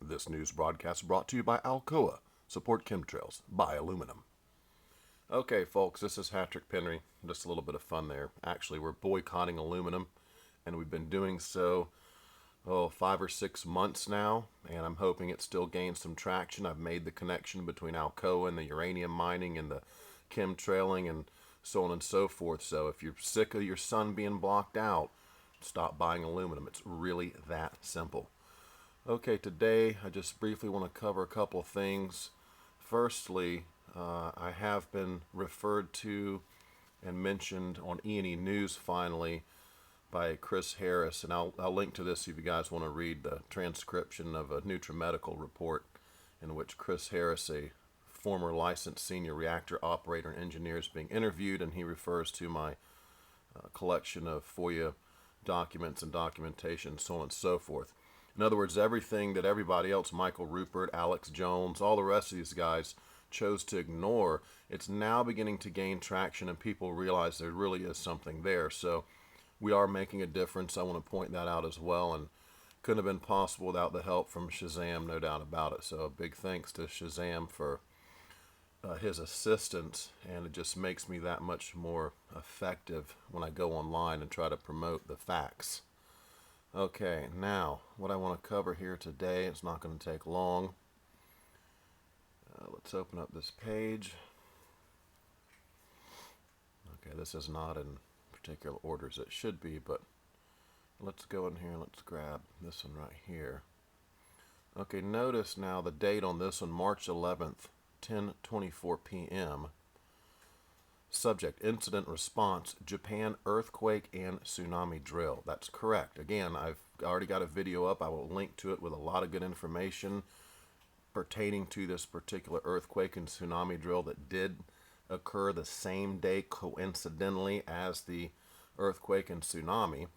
This news broadcast brought to you by Alcoa. Support chemtrails. Buy aluminum. Okay, folks, this is Hatrick Penry. Just a little bit of fun there. Actually, we're boycotting aluminum, and we've been doing so, 5 or 6 months now, and I'm hoping it still gains some traction. I've made the connection between Alcoa and the uranium mining and the chemtrailing and so on and so forth. So if you're sick of your sun being blocked out, stop buying aluminum. It's really that simple. Okay, today I just briefly want to cover a couple of things. Firstly, I have been referred to and mentioned on Enenews finally by Chris Harris, and I'll link to this if you guys want to read the transcription of a NutriMedical report in which Chris Harris, a former licensed senior reactor operator and engineer, is being interviewed, and he refers to my collection of FOIA documents and documentation, so on and so forth. In other words, everything that everybody else, Michael Rupert, Alex Jones, all the rest of these guys chose to ignore, it's now beginning to gain traction and people realize there really is something there. So we are making a difference. I want to point that out as well, and couldn't have been possible without the help from Shazzamm, no doubt about it. So a big thanks to Shazzamm for his assistance, and it just makes me that much more effective when I go online and try to promote the facts. Okay, now what I want to cover here today, it's not going to take long. Let's open up this page. Okay, this is not in particular order as it should be, but let's go in here and let's grab this one right here. Okay, notice now the date on this one, March 11th, 10:24 p.m. Subject, incident response, Japan earthquake and tsunami drill. That's correct. Again, I've already got a video up. I will link to it with a lot of good information pertaining to this particular earthquake and tsunami drill that did occur the same day coincidentally as the earthquake and tsunami.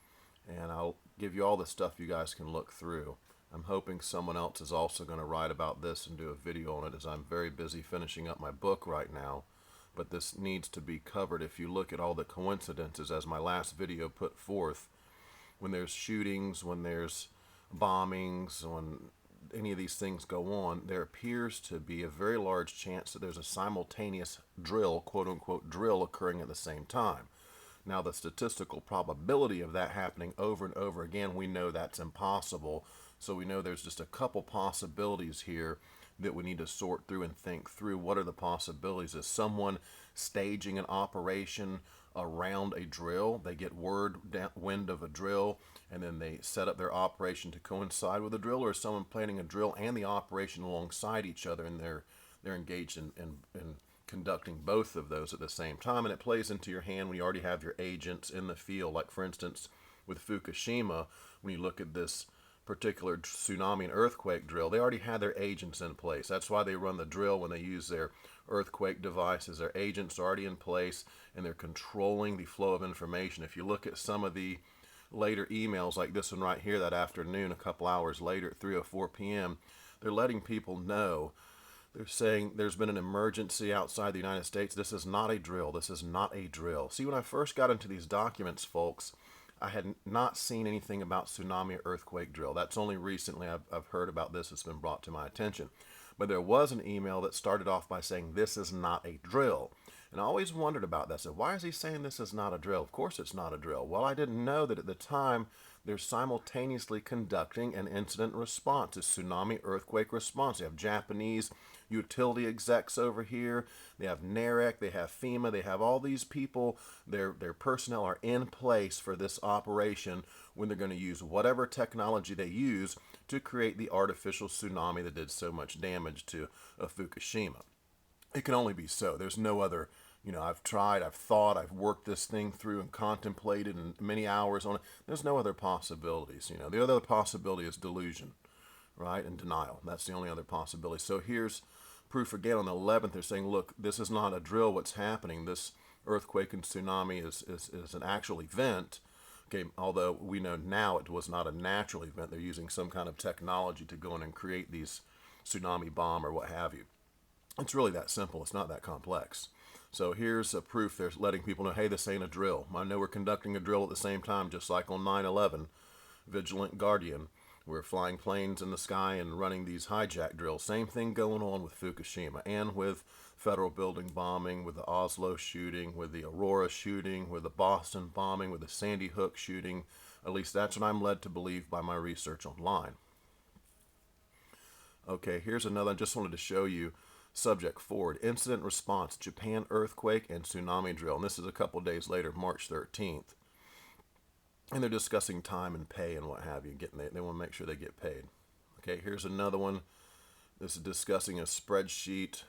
And I'll give you all the stuff you guys can look through. I'm hoping someone else is also going to write about this and do a video on it, as I'm very busy finishing up my book right now. But this needs to be covered. If you look at all the coincidences, as my last video put forth, when there's shootings, when there's bombings, when any of these things go on, there appears to be a very large chance that there's a simultaneous drill, quote-unquote drill, occurring at the same time. Now, the statistical probability of that happening over and over again, we know that's impossible. So we know there's just a couple possibilities here that we need to sort through and think through. What are the possibilities? Is someone staging an operation around a drill? They get wind of a drill and then they set up their operation to coincide with the drill, or is someone planning a drill and the operation alongside each other, and they're engaged in conducting both of those at the same time? And it plays into your hand when you already have your agents in the field. Like, for instance, with Fukushima, when you look at this particular tsunami and earthquake drill, they already had their agents in place. That's why they run the drill when they use their earthquake devices. Their agents are already in place and they're controlling the flow of information. If you look at some of the later emails, like this one right here that afternoon, a couple hours later at 3:04 p.m., they're letting people know. They're saying there's been an emergency outside the United States. This is not a drill. This is not a drill. See, when I first got into these documents, folks, I had not seen anything about tsunami or earthquake drill. That's only recently I've heard about this. It's been brought to my attention. But there was an email that started off by saying this is not a drill. And I always wondered about that. So why is he saying this is not a drill? Of course it's not a drill. Well, I didn't know that at the time they're simultaneously conducting an incident response, a tsunami earthquake response. They have Japanese utility execs over here. They have NAREC, they have FEMA, they have all these people. Their personnel are in place for this operation when they're going to use whatever technology they use to create the artificial tsunami that did so much damage to Fukushima. It can only be so. There's no other, I've tried, I've thought, I've worked this thing through and contemplated and many hours on it. There's no other possibilities. The other possibility is delusion, right, and denial. That's the only other possibility. So here's proof again. On the 11th, they're saying, look, this is not a drill. What's happening? This earthquake and tsunami is an actual event. Okay, although we know now it was not a natural event. They're using some kind of technology to go in and create these tsunami bomb or what have you. It's really that simple. It's not that complex. So here's a proof. They're letting people know, hey, this ain't a drill. I know we're conducting a drill at the same time, just like on 9/11, Vigilant Guardian. We're flying planes in the sky and running these hijack drills. Same thing going on with Fukushima and with federal building bombing, with the Oslo shooting, with the Aurora shooting, with the Boston bombing, with the Sandy Hook shooting. At least that's what I'm led to believe by my research online. Okay, here's another. I just wanted to show you subject forward. Incident response, Japan earthquake and tsunami drill. And this is a couple days later, March 13th. And they're discussing time and pay and what have you. They want to make sure they get paid. Okay, here's another one. This is discussing a spreadsheet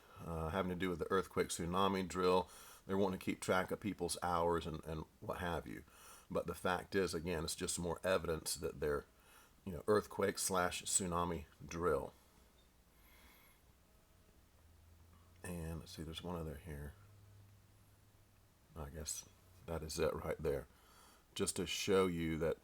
having to do with the earthquake tsunami drill. They're wanting to keep track of people's hours and what have you. But the fact is, again, it's just more evidence that they're, earthquake / tsunami drill. And let's see, there's one other here. I guess that is it right there. Just to show you that,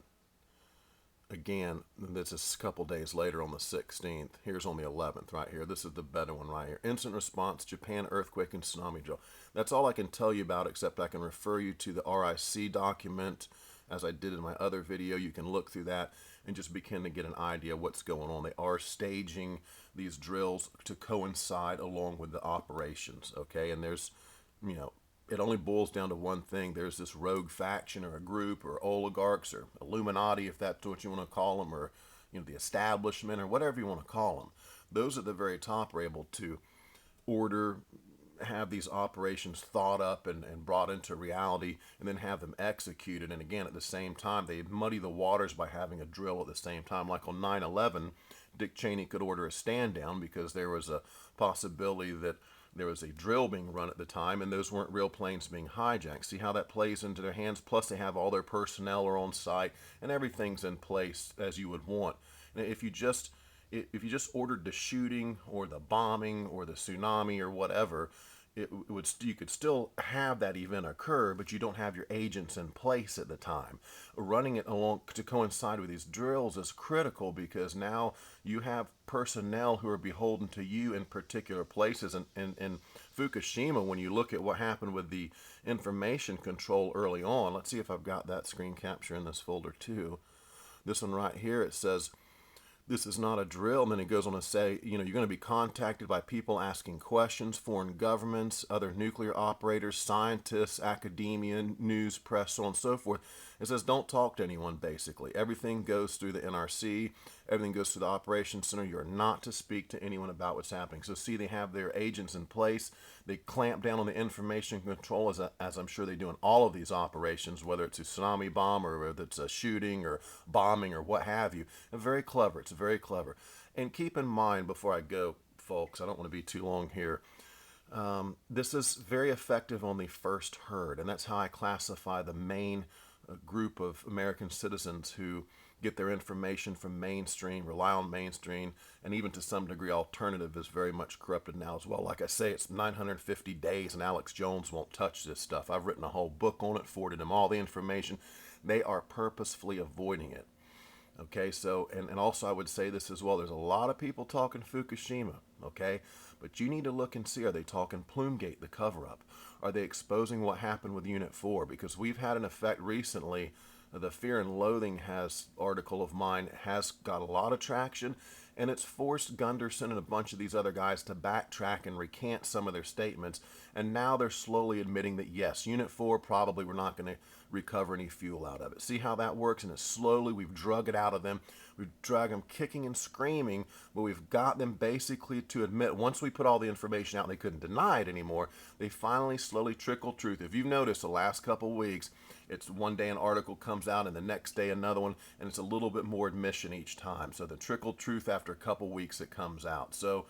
again, this is a couple days later on the 16th. Here's on the 11th right here. This is the better one right here. Incident response, Japan earthquake and tsunami drill. That's all I can tell you about, except I can refer you to the RIC document. As I did in my other video, you can look through that and just begin to get an idea of what's going on. They are staging these drills to coincide along with the operations, okay? And there's, it only boils down to one thing. There's this rogue faction or a group or oligarchs or Illuminati, if that's what you want to call them, or the establishment or whatever you want to call them. Those at the very top are able to order, have these operations thought up and brought into reality, and then have them executed. And again, at the same time, they muddy the waters by having a drill at the same time. Like on 9/11, Dick Cheney could order a stand down because there was a possibility that there was a drill being run at the time, and those weren't real planes being hijacked. See how that plays into their hands? Plus, they have all their personnel are on site, and everything's in place as you would want. And if you just ordered the shooting or the bombing or the tsunami or whatever, you could still have that event occur, but you don't have your agents in place at the time. Running it along to coincide with these drills is critical because now you have personnel who are beholden to you in particular places. And in Fukushima, when you look at what happened with the information control early on, let's see if I've got that screen capture in this folder too. This one right here, it says, this is not a drill. And then it goes on to say, you're going to be contacted by people asking questions, foreign governments, other nuclear operators, scientists, academia, news, press, so on and so forth. It says don't talk to anyone, basically. Everything goes through the NRC. Everything goes through the operations center. You are not to speak to anyone about what's happening. So see, they have their agents in place. They clamp down on the information control, as I'm sure they do in all of these operations, whether it's a tsunami bomb or whether it's a shooting or bombing or what have you. And very clever. It's very clever. And keep in mind, before I go, folks, I don't want to be too long here, this is very effective on the first herd, and that's how I classify the main group of American citizens who get their information from mainstream, rely on mainstream, and even to some degree alternative is very much corrupted now as well. Like I say, it's 950 days and Alex Jones won't touch this stuff. I've written a whole book on it, forwarded them all the information. They are purposefully avoiding it. Okay, so, and also I would say this as well, there's a lot of people talking Fukushima, okay? But you need to look and see, are they talking Plume-Gate, the cover-up? Are they exposing what happened with Unit 4? Because we've had an effect recently, the Fear and Loathing article of mine has got a lot of traction, and it's forced Gunderson and a bunch of these other guys to backtrack and recant some of their statements, and now they're slowly admitting that yes, Unit 4 probably we're not going to recover any fuel out of it. See how that works? And it's slowly, we've drug it out of them. We've dragged them kicking and screaming, but we've got them basically to admit, once we put all the information out and they couldn't deny it anymore, they finally slowly trickle truth. If you've noticed the last couple of weeks, it's one day an article comes out and the next day another one, and it's a little bit more admission each time. So the trickle truth after a couple weeks it comes out. So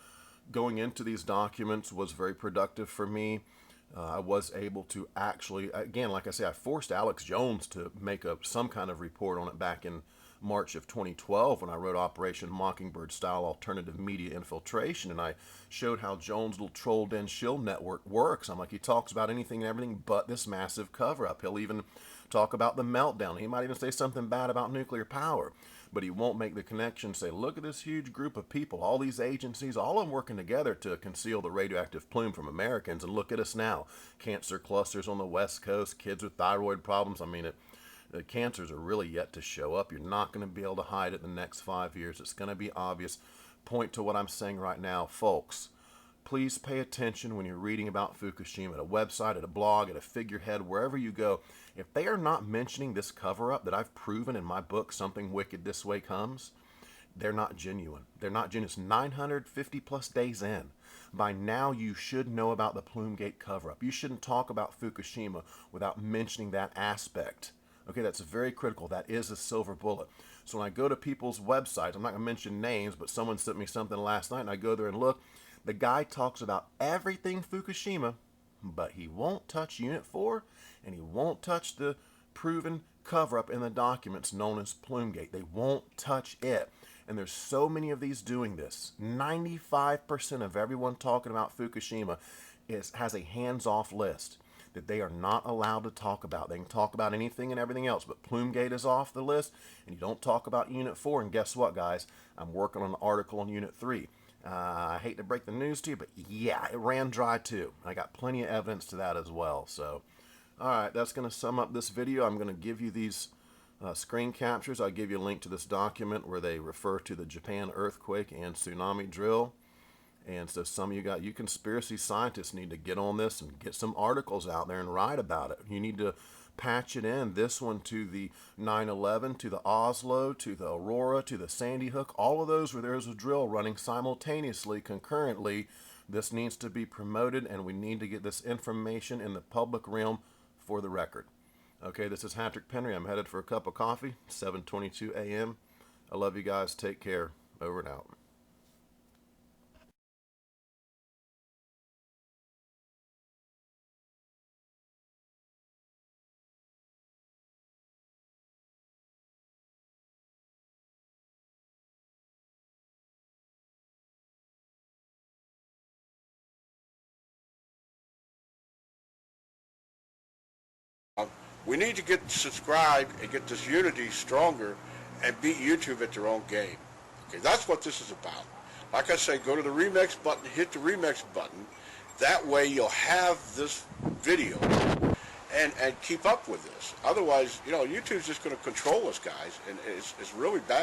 going into these documents was very productive for me. I was able to actually, again, like I say, I forced Alex Jones to make some kind of report on it back in March of 2012 when I wrote Operation Mockingbird Style Alternative Media Infiltration, and I showed how Jones' little troll den shield network works. I'm like, he talks about anything and everything but this massive cover-up. He'll even talk about the meltdown. He might even say something bad about nuclear power, but he won't make the connection, say, look at this huge group of people, all these agencies, all of them working together to conceal the radioactive plume from Americans, and look at us now. Cancer clusters on the West Coast, kids with thyroid problems. I mean, The cancers are really yet to show up. You're not going to be able to hide it the next 5 years. It's going to be obvious. Point to what I'm saying right now, folks. Please pay attention when you're reading about Fukushima at a website, at a blog, at a figurehead, wherever you go. If they are not mentioning this cover-up that I've proven in my book, Something Wicked This Way Comes, they're not genuine. They're not genuine. It's 950 plus days in. By now, you should know about the Plume-Gate cover-up. You shouldn't talk about Fukushima without mentioning that aspect. Okay, that's very critical. That is a silver bullet. So when I go to people's websites, I'm not going to mention names, but someone sent me something last night, and I go there and look. The guy talks about everything Fukushima, but he won't touch Unit 4, and he won't touch the proven cover-up in the documents known as Plume-Gate. They won't touch it. And there's so many of these doing this. 95% of everyone talking about Fukushima has a hands-off list that they are not allowed to talk about. They can talk about anything and everything else, but Plume-Gate is off the list, and you don't talk about Unit 4. And guess what, guys? I'm working on an article on Unit 3. I hate to break the news to you, but yeah, it ran dry too. I got plenty of evidence to that as well. So, all right, that's going to sum up this video. I'm going to give you these screen captures. I'll give you a link to this document where they refer to the Japan Earthquake and Tsunami Drill. And so some of you conspiracy scientists need to get on this and get some articles out there and write about it. You need to patch it in, this one to the 9/11, to the Oslo, to the Aurora, to the Sandy Hook, all of those where there's a drill running simultaneously, concurrently. This needs to be promoted, and we need to get this information in the public realm for the record. Okay, this is Hatrick Penry. I'm headed for a cup of coffee, 7:22 a.m. I love you guys. Take care. Over and out. We need to get subscribed and get this unity stronger and beat YouTube at their own game. Okay, that's what this is about. Like I say, go to the remix button, hit the remix button. That way you'll have this video and keep up with this. Otherwise, YouTube's just going to control us, guys, and it's really bad.